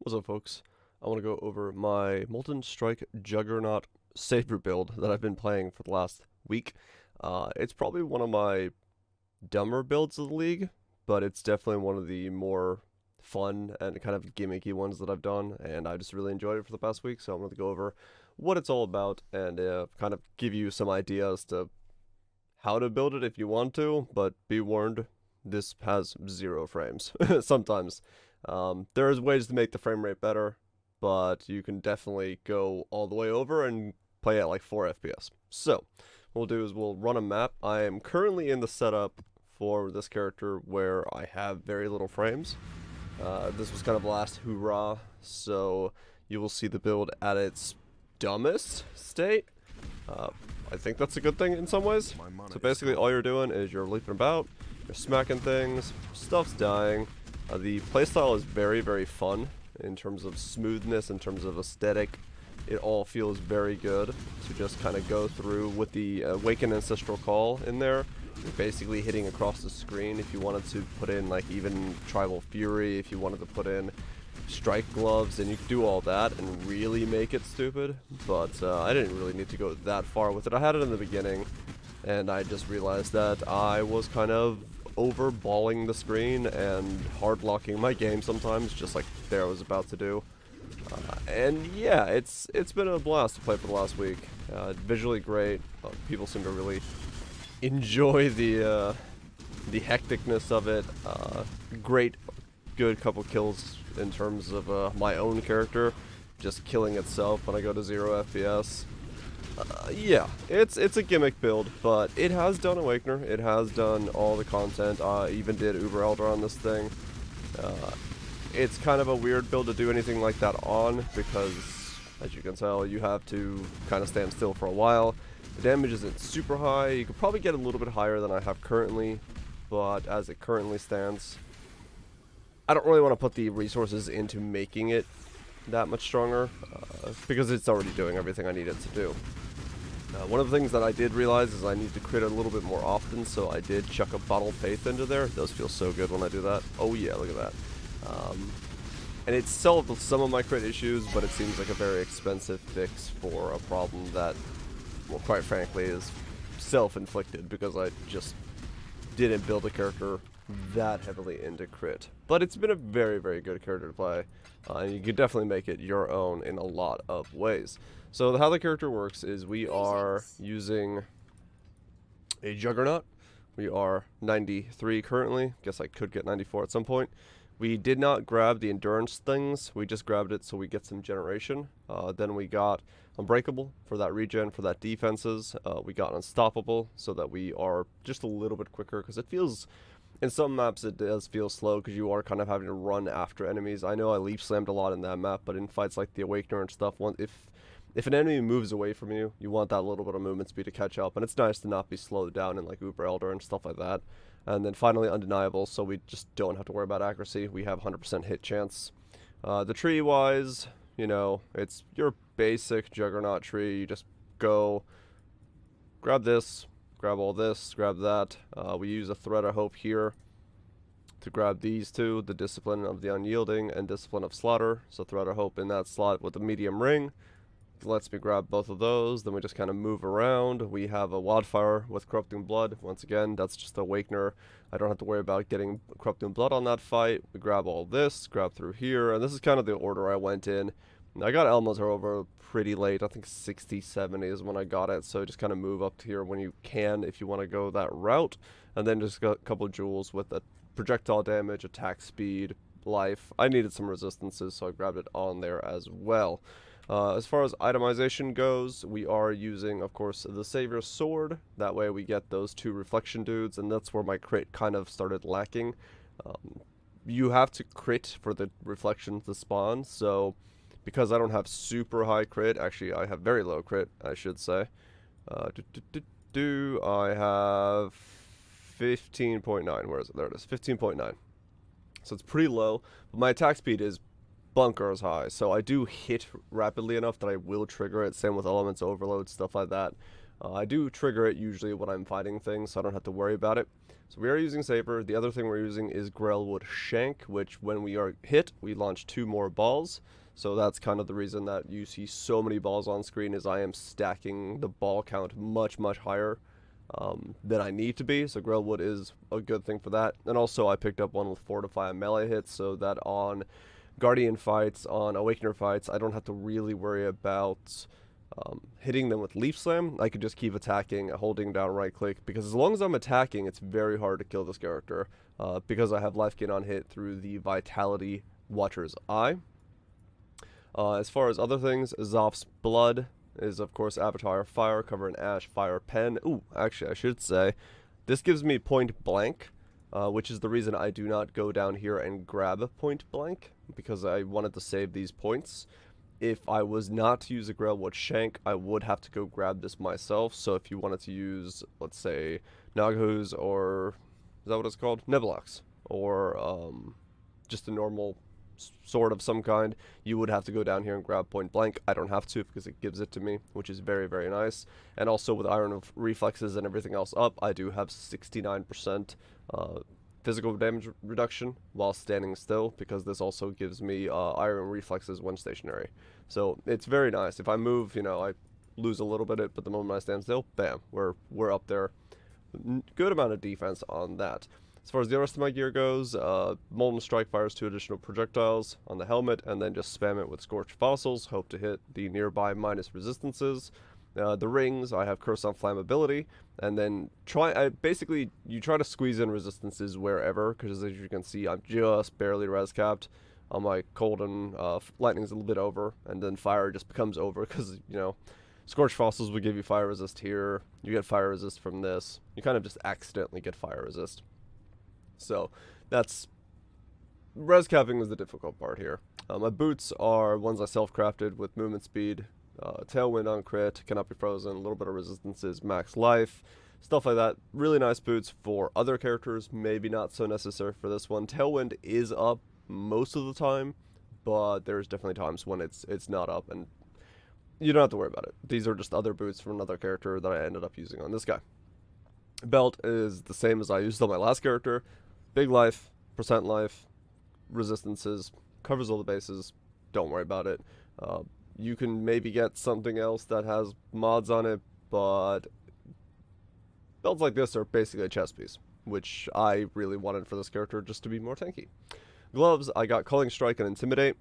What's up, folks? I want to go over my Molten Strike Juggernaut Saber build that I've been playing for the last week. It's probably one of my dumber builds of the league, but it's definitely one of the more fun and kind of gimmicky ones that I've done, and I just really enjoyed it for the past week, so I'm going to go over what it's all about and kind of give you some ideas to how to build it if you want to, but be warned, this has 0 frames sometimes. There's ways to make the frame rate better, but you can definitely go all the way over and play at like 4 FPS. So, what we'll do is we'll run a map. I am currently in the setup for this character where I have very little frames. This was kind of last hoorah, so you will see the build at its dumbest state. I think that's a good thing in some ways. So basically all you're doing is you're leaping about, you're smacking things, stuff's dying. The playstyle is very, very fun in terms of smoothness, in terms of aesthetic. It all feels very good to just kind of go through with the Awaken Ancestral Call in there. You're basically hitting across the screen. If you wanted to put in like even Tribal Fury, if you wanted to put in Strike Gloves, and you could do all that and really make it stupid. But I didn't really need to go that far with it. I had it in the beginning, and I just realized that I was kind of overballing the screen and hard locking my game sometimes, just like there was about to do. And yeah, it's been a blast to play for the last week. Visually great. People seem to really enjoy the hecticness of it. Great, good couple kills in terms of my own character, just killing itself when I go to 0 FPS. Yeah, it's a gimmick build, but it has done Awakener. It has done all the content. I even did Uber Elder on this thing. It's kind of a weird build to do anything like that on because, as you can tell, you have to kind of stand still for a while. The damage isn't super high. You could probably get a little bit higher than I have currently, but as it currently stands, I don't really want to put the resources into making it that much stronger because it's already doing everything I need it to do. One of the things that I did realize is I need to crit a little bit more often, so I did chuck a Bottle Faith into there. It does feel so good when I do that. Oh yeah, look at that. And it solved some of my crit issues, but it seems like a very expensive fix for a problem that, well, quite frankly, is self-inflicted because I just didn't build a character that heavily into crit. But it's been a very, very good character to play, and you can definitely make it your own in a lot of ways. So how the character works is we are using a Juggernaut. We are 93 currently. Guess I could get 94 at some point. We did not grab the endurance things. We just grabbed it so we get some generation. Then we got Unbreakable for that regen, for that defenses. We got Unstoppable so that we are just a little bit quicker because it feels, in some maps it does feel slow because you are kind of having to run after enemies. I know I leap slammed a lot in that map, but in fights like the Awakener and stuff, if an enemy moves away from you, you want that little bit of movement speed to catch up, and it's nice to not be slowed down in like Uber Elder and stuff like that. And then finally Undeniable, so we just don't have to worry about accuracy. We have 100% hit chance. The tree wise, you know, it's your basic Juggernaut tree. You just go grab this, grab all this, grab that. We use a Thread of Hope here to grab these two, the Discipline of the Unyielding and Discipline of Slaughter. So Thread of Hope in that slot with the medium ring lets me grab both of those. Then we just kind of move around. We have a Wildfire with Corrupting Blood. Once again, that's just a Awakener. I don't have to worry about getting Corrupting Blood on that fight. We grab all this, grab through here, and this is kind of the order I went in. I got Elmo's over pretty late. I think 60, 70 is when I got it, so just kind of move up to here when you can if you want to go that route. And then just got a couple jewels with a projectile damage, attack speed, life. I needed some resistances, so I grabbed it on there as well. As far as itemization goes, we are using, of course, the Saviour Sword. That way we get those 2 reflection dudes, and that's where my crit kind of started lacking. You have to crit for the reflections to spawn, so because I don't have super high crit, actually I have very low crit, I should say. I have 15.9, where is it? There it is, 15.9. So it's pretty low, but my attack speed is bunkers high, so I do hit rapidly enough that I will trigger it. Same with Elements Overload, stuff like that. I do trigger it usually when I'm fighting things, so I don't have to worry about it. So we are using Saber. The other thing we're using is Grellwood Shank, which when we are hit, we launch 2 more balls. So that's kind of the reason that you see so many balls on screen, is I am stacking the ball count much, much higher than I need to be. So Grellwood is a good thing for that. And also I picked up one with Fortify and melee hits, so that on Guardian fights, on Awakener fights, I don't have to really worry about hitting them with Leaf Slam. I could just keep attacking, holding down right click, because as long as I'm attacking, it's very hard to kill this character, because I have life gain on hit through the Vitality Watcher's Eye. As far as other things, Zoph's Blood is of course Avatar Fire, Cover in Ash, Fire Pen. Ooh, actually I should say, this gives me Point Blank, which is the reason I do not go down here and grab Point Blank, because I wanted to save these points. If I was not to use a Grellwood Shank, I would have to go grab this myself. So if you wanted to use, let's say, Nagahus, or is that what it's called? Nebulox, or just a normal sword of some kind, you would have to go down here and grab Point Blank. I don't have to, because it gives it to me, which is very, very nice. And also with Iron of Reflexes and everything else up, I do have 69% physical damage reduction while standing still, because this also gives me Iron Reflexes when stationary. So it's very nice. If I move, you know, I lose a little bit, but the moment I stand still, bam, we're up there. Good amount of defense on that. As far as the rest of my gear goes, Molten Strike fires 2 additional projectiles on the helmet, and then just spam it with Scorched Fossils. Hope to hit the nearby minus resistances. The rings, I have Curse on Flammability, and then basically you try to squeeze in resistances wherever, because as you can see, I'm just barely res capped. On my cold and lightning's a little bit over, and then fire just becomes over, because, you know, Scorched Fossils will give you fire resist here. You get fire resist from this. You kind of just accidentally get fire resist. So that's, res capping is the difficult part here. My boots are ones I self-crafted with movement speed, tailwind on crit, cannot be frozen, a little bit of resistances, max life, stuff like that. Really nice boots for other characters, maybe not so necessary for this one. Tailwind is up most of the time, but there's definitely times when it's not up, and you don't have to worry about it. These are just other boots from another character that I ended up using on this guy. Belt is the same as I used on my last character. Big life, percent life, resistances, covers all the bases, don't worry about it. You can maybe get something else that has mods on it, but belts like this are basically a chest piece, which I really wanted for this character just to be more tanky. Gloves, I got Culling Strike and Intimidate.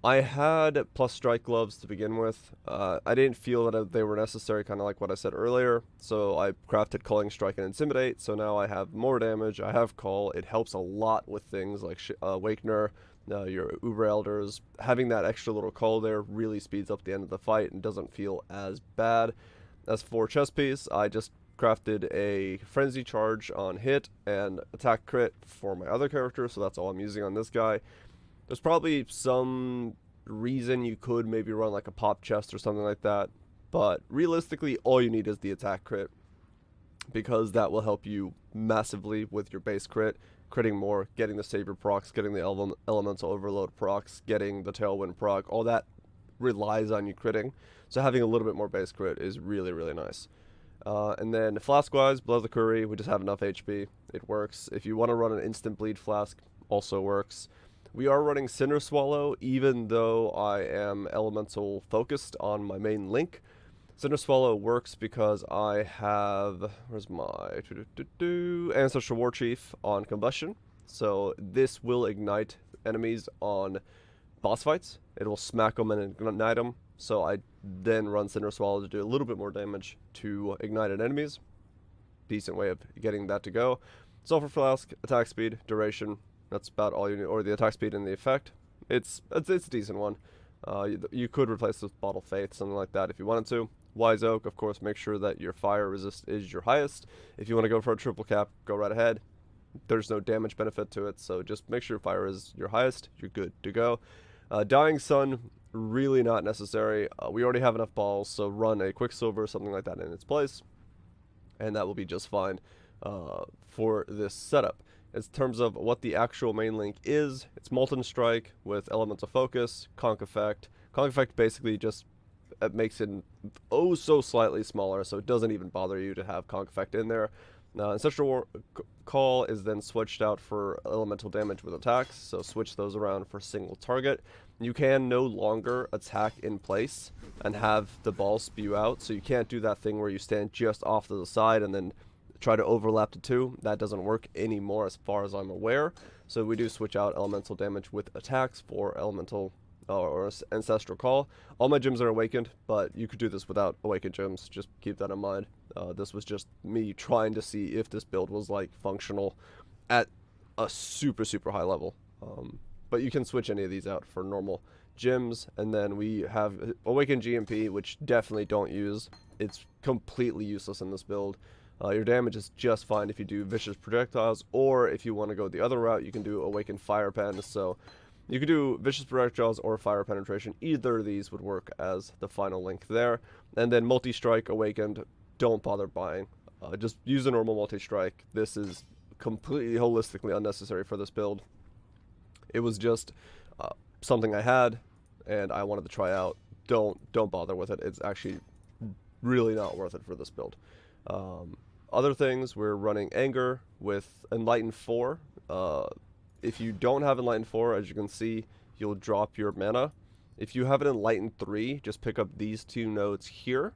I had plus strike gloves to begin with. I didn't feel that they were necessary, kind of like what I said earlier, so I crafted Culling Strike and Intimidate, so now I have more damage, I have Call. It helps a lot with things like Awakener, your Uber Elders. Having that extra little call there really speeds up the end of the fight and doesn't feel as bad. As for chest piece, I just crafted a Frenzy Charge on hit and attack crit for my other character, so that's all I'm using on this guy. There's probably some reason you could maybe run like a pop chest or something like that, but realistically all you need is the attack crit, because that will help you massively with your base crit, critting more, getting the Savior procs, getting the Elemental Overload procs, getting the Tailwind proc. All that relies on you critting, so having a little bit more base crit is really, really nice. And then Flask wise, Blood of the Curry, we just have enough HP. It works. If you want to run an instant bleed flask, also works. We are running Cinder Swallow, even though I am elemental focused on my main link. Cinder Swallow works because I have, where's my Ancestral War Chief on Combustion. So this will ignite enemies on boss fights. It will smack them and ignite them. So I then run Cinder Swallow to do a little bit more damage to ignited enemies. Decent way of getting that to go. Sulfur Flask, attack speed, duration. That's about all you need, or the attack speed and the effect. It's a decent one. You could replace this with Bottle Faith, something like that if you wanted to. Wise Oak, of course, make sure that your fire resist is your highest. If you want to go for a triple cap, go right ahead. There's no damage benefit to it, so just make sure fire is your highest. You're good to go. Dying Sun, really not necessary. We already have enough balls, so run a Quicksilver, something like that in its place, and that will be just fine for this setup. In terms of what the actual main link is, it's Molten Strike with Elemental Focus, Conk Effect. Conk Effect basically just it makes it oh so slightly smaller, so it doesn't even bother you to have Conk Effect in there. Ancestral Call is then switched out for elemental damage with attacks, so switch those around for single target. You can no longer attack in place and have the ball spew out, so you can't do that thing where you stand just off to the side and then try to overlap the two. That doesn't work anymore as far as I'm aware, so we do switch out elemental damage with attacks for elemental or Ancestral Call. All my gems are awakened, but you could do this without awakened gems, just keep that in mind. This was just me trying to see if this build was like functional at a super high level. But you can switch any of these out for normal gems, and then we have awakened GMP, which definitely don't use. It's completely useless in this build. Your damage is just fine if you do vicious projectiles, or if you want to go the other route, you can do awakened fire pen. So you could do vicious projectiles or fire penetration. Either of these would work as the final link there. And then multi-strike awakened, don't bother buying. Just use a normal multi-strike. This is completely holistically unnecessary for this build. It was just something I had and I wanted to try out. Don't bother with it. It's actually really not worth it for this build. Other things, we're running Anger with Enlighten 4. If you don't have Enlighten 4, as you can see, you'll drop your mana. If you have an Enlighten 3, just pick up these two nodes here,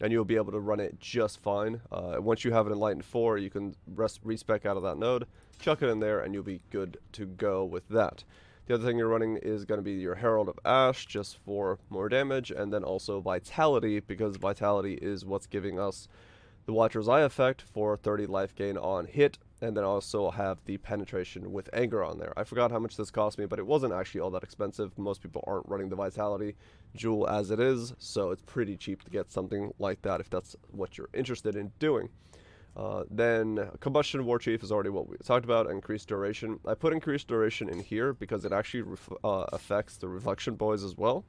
and you'll be able to run it just fine. Once you have an Enlighten 4, you can respec out of that node, chuck it in there, and you'll be good to go with that. The other thing you're running is going to be your Herald of Ash, just for more damage, and then also Vitality, because Vitality is what's giving us the Watcher's Eye effect for 30 life gain on hit, and then also have the penetration with Anger on there. I forgot how much this cost me, but it wasn't actually all that expensive. Most people aren't running the Vitality jewel as it is, so it's pretty cheap to get something like that if that's what you're interested in doing. Then Combustion War Chief is already what we talked about. Increased duration. I put increased duration in here because it actually affects the reflection boys as well.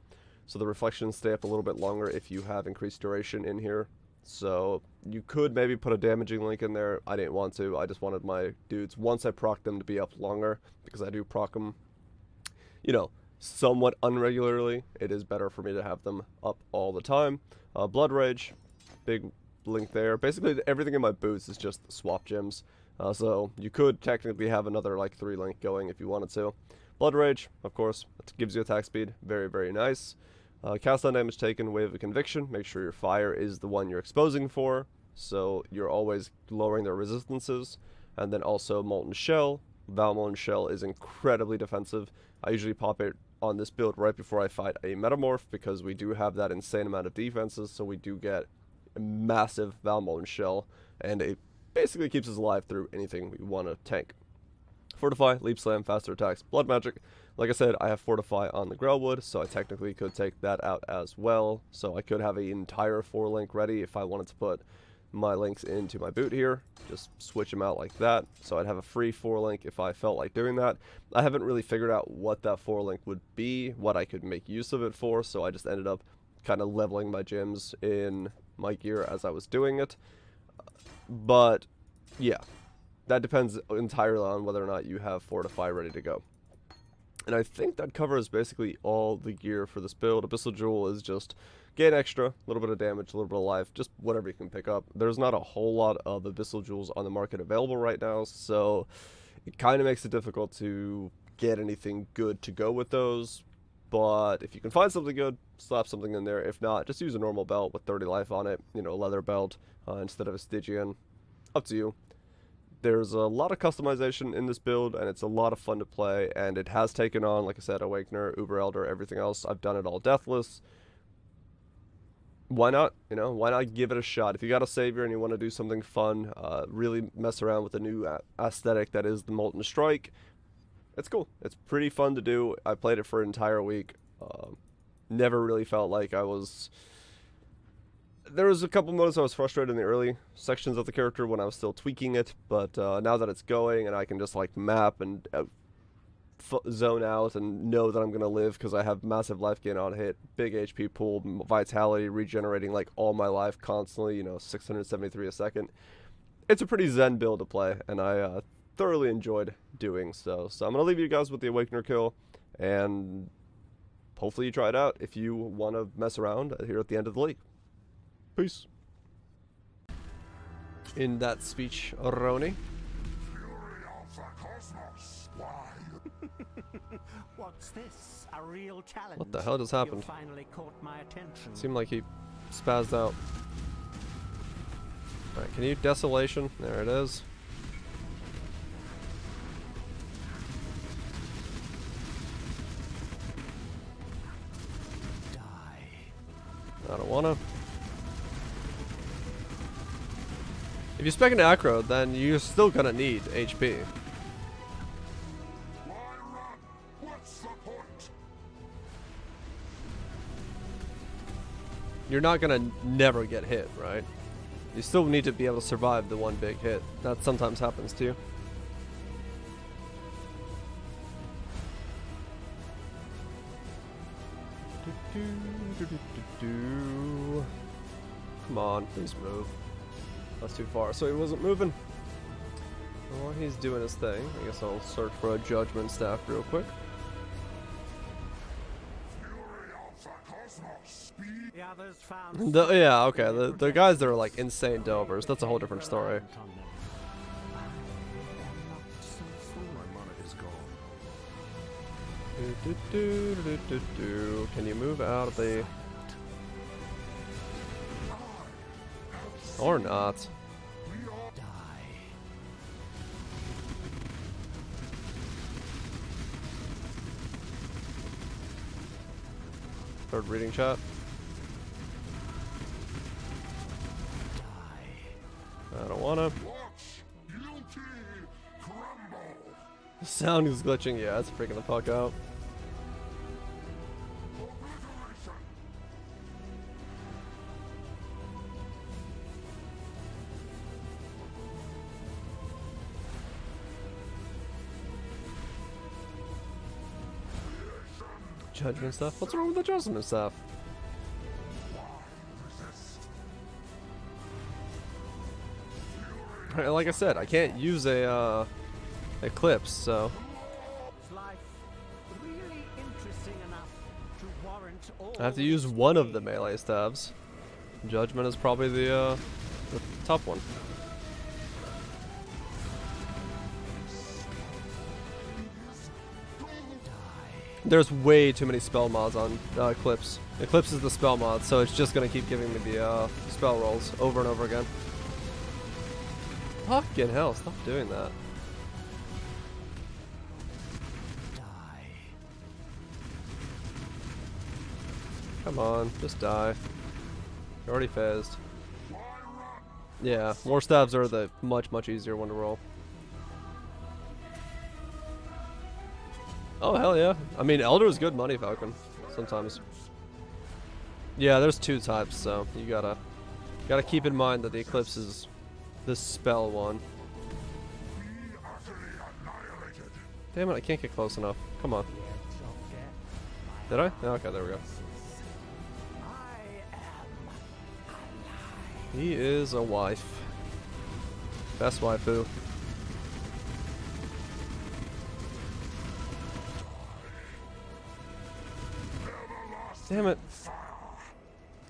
So the reflections stay up a little bit longer if you have increased duration in here. So you could maybe put a damaging link in there. I didn't want to. I just wanted my dudes, once I proc them, to be up longer, because I do proc them, you know, somewhat unregularly. It is better for me to have them up all the time. Blood Rage, big link there. Basically everything in my boots is just swap gems. So you could technically have another like 3 link going if you wanted to. Blood Rage, of course, that gives you attack speed. Very nice. Cast on damage taken, Wave of Conviction. Make sure your fire is the one you're exposing for, so you're always lowering their resistances. And then also Molten Shell. Val Molten Shell is incredibly defensive. I usually pop it on this build right before I fight a Metamorph, because we do have that insane amount of defenses, so we do get a massive Val Molten Shell, and it basically keeps us alive through anything we want to tank. Fortify, Leap Slam, faster attacks, Blood Magic. Like I said, I have Fortify on the Grailwood, so I technically could take that out as well. So I could have an entire 4-link ready if I wanted to put my links into my boot here. Just switch them out like that. So I'd have a free 4-link if I felt like doing that. I haven't really figured out what that 4-link would be, what I could make use of it for, so I just ended up kind of leveling my gems in my gear as I was doing it. But yeah, that depends entirely on whether or not you have Fortify ready to go. And I think that covers basically all the gear for this build. Abyssal Jewel is just gain extra, a little bit of damage, a little bit of life, just whatever you can pick up. There's not a whole lot of Abyssal Jewels on the market available right now, so it kind of makes it difficult to get anything good to go with those. But if you can find something good, slap something in there. If not, just use a normal belt with 30 life on it, you know, a leather belt instead of a Stygian. Up to you. There's a lot of customization in this build, and it's a lot of fun to play, and it has taken on, like I said, Awakener, Uber Elder, everything else. I've done it all deathless. Why not? You know, why not give it a shot? If you got a Savior and you want to do something fun, really mess around with the new aesthetic that is the Molten Strike, it's cool. It's pretty fun to do. I played it for an entire week. Never really felt like I was... There was a couple moments I was frustrated in the early sections of the character when I was still tweaking it, but now that it's going and I can just like map and zone out and know that I'm going to live because I have massive life gain on hit, big HP pool, vitality, regenerating like all my life constantly, you know, 673 a second. It's a pretty zen build to play, and I thoroughly enjoyed doing so. So I'm going to leave you guys with the Awakener kill, and hopefully you try it out if you want to mess around here at the end of the league. Peace. In that speech, Roni. What's this? A real challenge? What the hell just happened? You finally caught my attention. Seemed like he spazzed out. Alright, can you Desolation? There it is. I don't wanna. If you spec an acro, then you're still gonna need HP. Why run? What's the point? You're not gonna never get hit, right? You still need to be able to survive the one big hit. That sometimes happens to you. Come on, please move. That's too far, so he wasn't moving. While he's doing his thing, I guess I'll search for a Judgment Staff real quick. The others found Yeah, okay, the guys that are like insane delvers, that's a whole different story. Can you move out of the... Or not. Third reading chat. I don't wanna. The sound is glitching, yeah, it's freaking the fuck out. Judgment Staff? What's wrong with the Judgment Staff? Like I said, I can't use a Eclipse, so life really interesting enough to warrant all I have to use one of the melee staves. Judgment is probably the top one. There's way too many spell mods on Eclipse. Eclipse is the spell mod, so it's just gonna keep giving me the spell rolls over and over again. Fucking hell, stop doing that. Come on, just die. You're already phased. Yeah, war stabs are the much easier one to roll. Oh hell yeah. I mean, Elder is good money, Falcon. Sometimes. Yeah, there's two types, so you gotta keep in mind that the Eclipse is the spell one. Damn it, I can't get close enough. Come on. Did I? Okay, there we go. He is a wife. Best waifu. Damn it.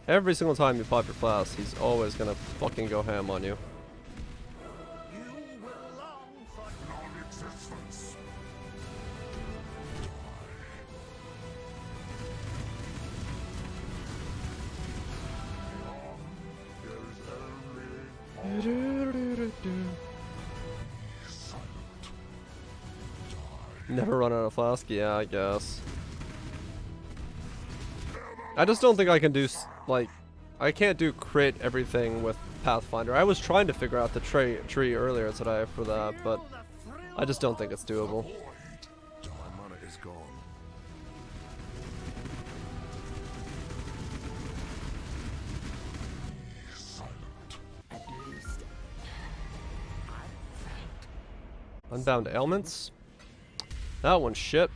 Every single time you pop your Flasks, he's always gonna fucking go ham on you. You will long for non-existence. Never run out of Flask? Yeah, I guess. I just don't think I can do, like, I can't do crit everything with Pathfinder. I was trying to figure out the tree earlier today for that, but I just don't think it's doable. My mana is gone. Unbound Ailments? That one's shit.